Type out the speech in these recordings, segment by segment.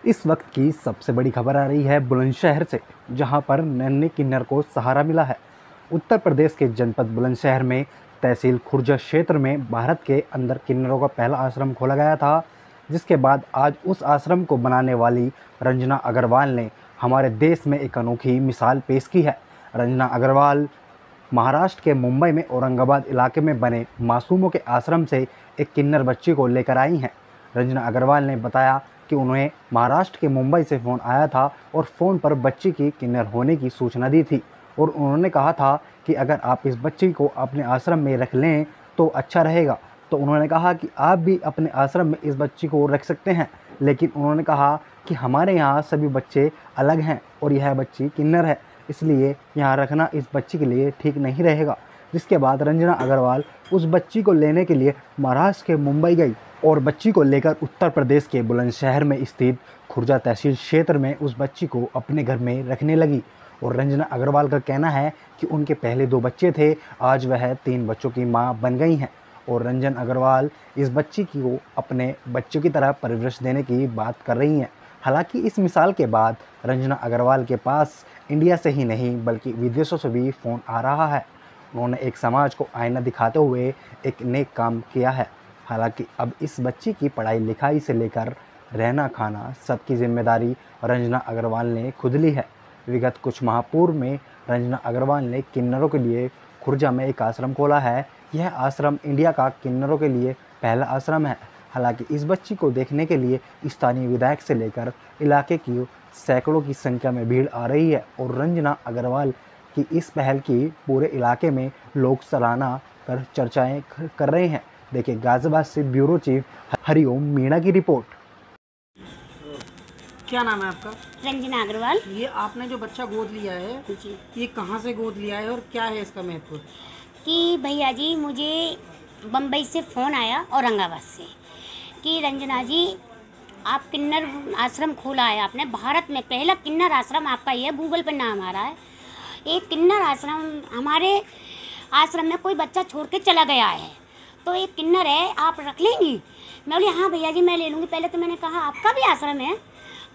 इस वक्त की सबसे बड़ी खबर आ रही है बुलंदशहर से, जहां पर नन्हे किन्नर को सहारा मिला है। उत्तर प्रदेश के जनपद बुलंदशहर में तहसील खुर्जा क्षेत्र में भारत के अंदर किन्नरों का पहला आश्रम खोला गया था, जिसके बाद आज उस आश्रम को बनाने वाली रंजना अग्रवाल ने हमारे देश में एक अनोखी मिसाल पेश की है। रंजना अग्रवाल महाराष्ट्र के मुंबई में औरंगाबाद इलाके में बने मासूमों के आश्रम से एक किन्नर बच्ची को लेकर आई हैं। रंजना अग्रवाल ने बताया कि उन्हें महाराष्ट्र के मुंबई से फ़ोन आया था और फ़ोन पर बच्ची की किन्नर होने की सूचना दी थी और उन्होंने कहा था कि अगर आप इस बच्ची को अपने आश्रम में रख लें तो अच्छा रहेगा। तो उन्होंने कहा कि आप भी अपने आश्रम में इस बच्ची को रख सकते हैं, लेकिन उन्होंने कहा कि हमारे यहाँ सभी बच्चे अलग हैं और यह बच्ची किन्नर है, इसलिए यहाँ रखना इस बच्ची के लिए ठीक नहीं रहेगा। जिसके बाद रंजना अग्रवाल उस बच्ची को लेने के लिए महाराष्ट्र के मुंबई गई और बच्ची को लेकर उत्तर प्रदेश के बुलंदशहर में स्थित खुर्जा तहसील क्षेत्र में उस बच्ची को अपने घर में रखने लगी। और रंजना अग्रवाल का कहना है कि उनके पहले 2 बच्चे थे, आज वह 3 बच्चों की मां बन गई हैं और रंजन अग्रवाल इस बच्ची को अपने बच्चों की तरह परवरिश देने की बात कर रही हैं। हालांकि इस मिसाल के बाद रंजना अग्रवाल के पास इंडिया से ही नहीं बल्कि विदेशों से भी फ़ोन आ रहा है। उन्होंने एक समाज को आईना दिखाते हुए एक नेक काम किया है। हालांकि अब इस बच्ची की पढ़ाई लिखाई से लेकर रहना खाना सबकी जिम्मेदारी रंजना अग्रवाल ने खुद ली है। विगत कुछ माह पूर्व में रंजना अग्रवाल ने किन्नरों के लिए खुर्जा में एक आश्रम खोला है। यह आश्रम इंडिया का किन्नरों के लिए पहला आश्रम है। हालांकि इस बच्ची को देखने के लिए स्थानीय विधायक से लेकर इलाके की सैकड़ों की संख्या में भीड़ आ रही है और रंजना अग्रवाल की इस पहल की पूरे इलाके में लोग सराहना कर चर्चाएं कर रहे हैं। देखिए गाजियाबाद से ब्यूरो चीफ हरिओम मीणा की रिपोर्ट। क्या नाम है आपका? रंजना अग्रवाल। ये आपने जो बच्चा गोद लिया है जी, ये कहाँ से गोद लिया है और क्या है इसका महत्व? कि भैया जी मुझे बम्बई से फ़ोन आया औरंगाबाद से कि रंजना जी आप किन्नर आश्रम खोला है आपने, भारत में पहला किन्नर आश्रम आपका ही है, गूगल पर नाम आ रहा है। एक किन्नर आश्रम, हमारे आश्रम में कोई बच्चा छोड़ के चला गया है तो एक किन्नर है, आप रख लेंगी? मैं बोली हाँ भैया जी मैं ले लूँगी। पहले तो मैंने कहा आपका भी आश्रम है,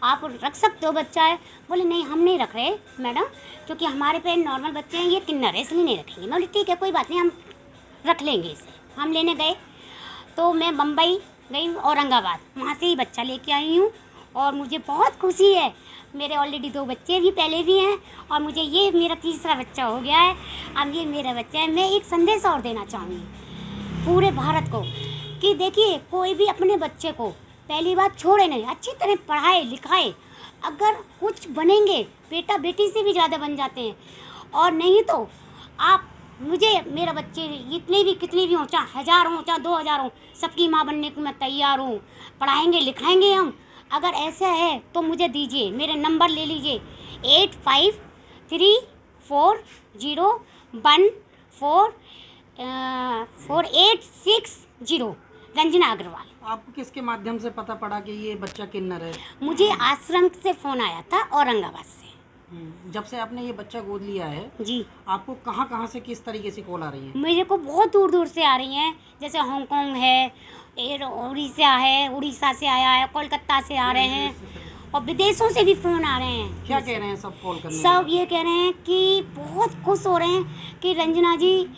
आप रख सकते हो, बच्चा है। बोले नहीं हम नहीं रख रहे मैडम, क्योंकि हमारे पे नॉर्मल बच्चे हैं, ये किन्नर है इसलिए नहीं रखेंगे। मैं बोली ठीक है कोई बात नहीं, हम रख लेंगे इसे। हम लेने गए तो मैं बम्बई गई, औरंगाबाद, वहाँ से ही बच्चा लेके आई हूँ और मुझे बहुत खुशी है। मेरे ऑलरेडी 2 बच्चे भी पहले भी हैं और मुझे ये मेरा तीसरा बच्चा हो गया है, अब ये मेरा बच्चा है। मैं एक संदेश और देना चाहूँगी पूरे भारत को कि देखिए कोई भी अपने बच्चे को पहली बात छोड़े नहीं, अच्छी तरह पढ़ाए लिखाए। अगर कुछ बनेंगे बेटा बेटी से भी ज़्यादा बन जाते हैं, और नहीं तो आप मुझे मेरा बच्चे इतने भी कितने भी हों, चाहे 1000 हों चाहे 2000 हों, सबकी माँ बनने को मैं तैयार हूँ। पढ़ाएंगे लिखाएंगे हम। अगर ऐसा है तो मुझे दीजिए, मेरे नंबर ले लीजिए 8534014860। रंजना अग्रवाल। आपको किसके माध्यम से पता पड़ा कि ये बच्चा किन्नर है? मुझे आश्रम से फ़ोन आया था औरंगाबाद से। जब से आपने ये बच्चा गोद लिया है जी, आपको कहाँ से किस तरीके से कॉल आ रही है? मेरे को बहुत दूर दूर से आ रही हैं, जैसे हांगकांग है, उड़ीसा से आया है, कोलकाता से आ रहे हैं और विदेशों से भी फ़ोन आ रहे हैं। क्या कह रहे हैं सब कॉल करने? सब ये कह रहे हैं कि बहुत खुश हो रहे हैं कि रंजना जी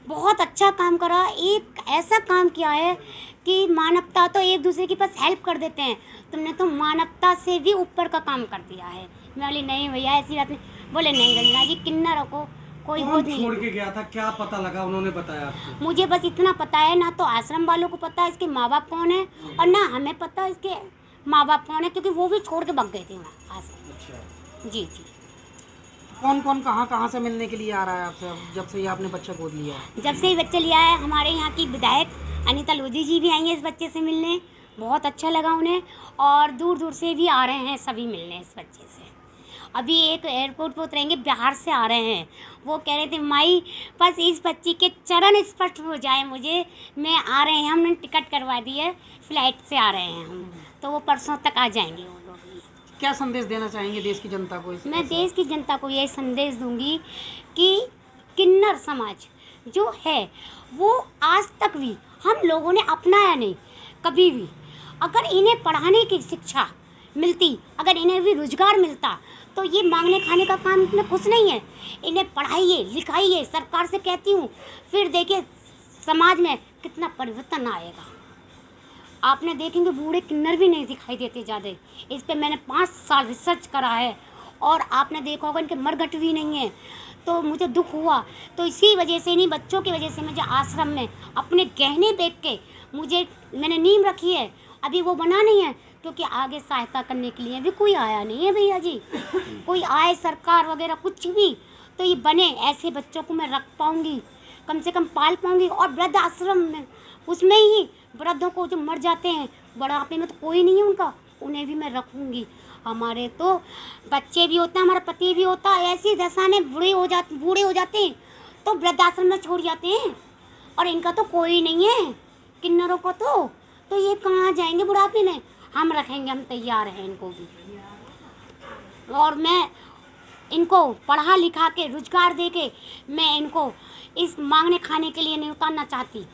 बहुत अच्छा काम करा, एक ऐसा काम किया है कि मानवता तो एक दूसरे के पास हेल्प कर देते हैं, तुमने तो मानवता से भी ऊपर का काम कर दिया है। मैं बोली नहीं भैया ऐसी बात नहीं। बोले नहीं रंजना जी किन्नरों को कोई गोद नहीं छोड़ के गया था, क्या पता लगा उन्होंने बताया आपको? मुझे बस इतना पता है, ना तो आश्रम वालों को पता है इसके माँ बाप कौन है और ना हमें पता है इसके माँ बाप कौन है, क्योंकि वो भी छोड़ के भाग गए थे वहाँ आश्रम। अच्छा, जी जी। कौन कहाँ से मिलने के लिए आ रहा है आपसे जब से ये आपने बच्चा गोद लिया है? जब से ही बच्चा लिया है, हमारे यहाँ की विधायक अनीता लोधी जी भी आई हैं इस बच्चे से मिलने, बहुत अच्छा लगा उन्हें, और दूर दूर से भी आ रहे हैं सभी मिलने इस बच्चे से। अभी एक एयरपोर्ट पर उतरेंगे, बिहार से आ रहे हैं, वो कह रहे थे माई बस इस बच्ची के चरण स्पष्ट हो जाए मुझे, मैं आ रहे हैं, हमने टिकट करवा दी है, फ्लाइट से आ रहे हैं हम, तो वो परसों तक आ जाएंगे वो लोग। क्या संदेश देना चाहेंगे देश की जनता को? मैं देश की जनता को यही संदेश दूंगी कि किन्नर समाज जो है वो आज तक भी हम लोगों ने अपनाया नहीं कभी भी। अगर इन्हें पढ़ाने की शिक्षा मिलती, अगर इन्हें भी रोजगार मिलता तो ये मांगने खाने का काम इतना कुछ नहीं है। इन्हें पढ़ाइए लिखाइए, सरकार से कहती हूँ, फिर देखिए समाज में कितना परिवर्तन आएगा। आपने देखेंगे बूढ़े किन्नर भी नहीं दिखाई देते ज़्यादा। इस पे मैंने 5 साल रिसर्च करा है और आपने देखा होगा इनके मरघट भी नहीं है। तो मुझे दुख हुआ, तो इसी वजह से, इन्हीं बच्चों की वजह से मुझे आश्रम में अपने गहने बेच के मैंने नींव रखी है। अभी वो बना नहीं है क्योंकि आगे सहायता करने के लिए भी कोई आया नहीं है भैया जी। कोई आए सरकार वगैरह कुछ भी तो ये बने, ऐसे बच्चों को मैं रख पाऊँगी, कम से कम पाल पाऊँगी। और वृद्ध आश्रम में उसमें ही वृद्धों को जो मर जाते हैं बुढ़ापे में, तो कोई नहीं है उनका, उन्हें भी मैं रखूँगी। हमारे तो बच्चे भी होते हैं, हमारा पति भी होता है, ऐसी दशा में बूढ़े हो जाते हैं तो वृद्धाश्रम में छोड़ जाते हैं। और इनका तो कोई नहीं है किन्नरों को, तो ये कहाँ जाएंगे बुढ़ापे में। हम रखेंगे, हम तैयार हैं इनको भी। और मैं इनको पढ़ा लिखा के रोजगार दे के मैं इनको इस मांगने खाने के लिए नहीं उतारना चाहती।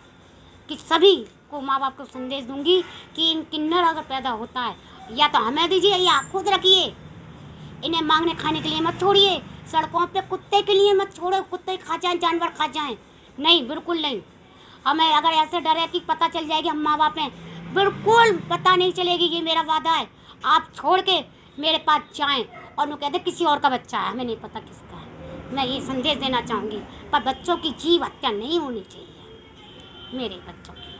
कि सभी को माँ बाप को संदेश दूंगी कि इन किन्नर अगर पैदा होता है या तो हमें दीजिए या खुद रखिए, इन्हें मांगने खाने के लिए मत छोड़िए। सड़कों पे कुत्ते के लिए मत छोड़ो, कुत्ते खा जाएं, जानवर खा जाएं, नहीं, बिल्कुल नहीं। हमें अगर ऐसे डर है कि पता चल जाएगी हम माँ बाप हैं, बिल्कुल पता नहीं चलेगी, ये मेरा वादा है। आप छोड़ के मेरे पास जाएं और वो कहते किसी और का बच्चा है, हमें नहीं पता किसका है। मैं ये संदेश देना चाहूँगी, पर बच्चों की जीव हत्या नहीं होनी चाहिए, मेरे बच्चों की।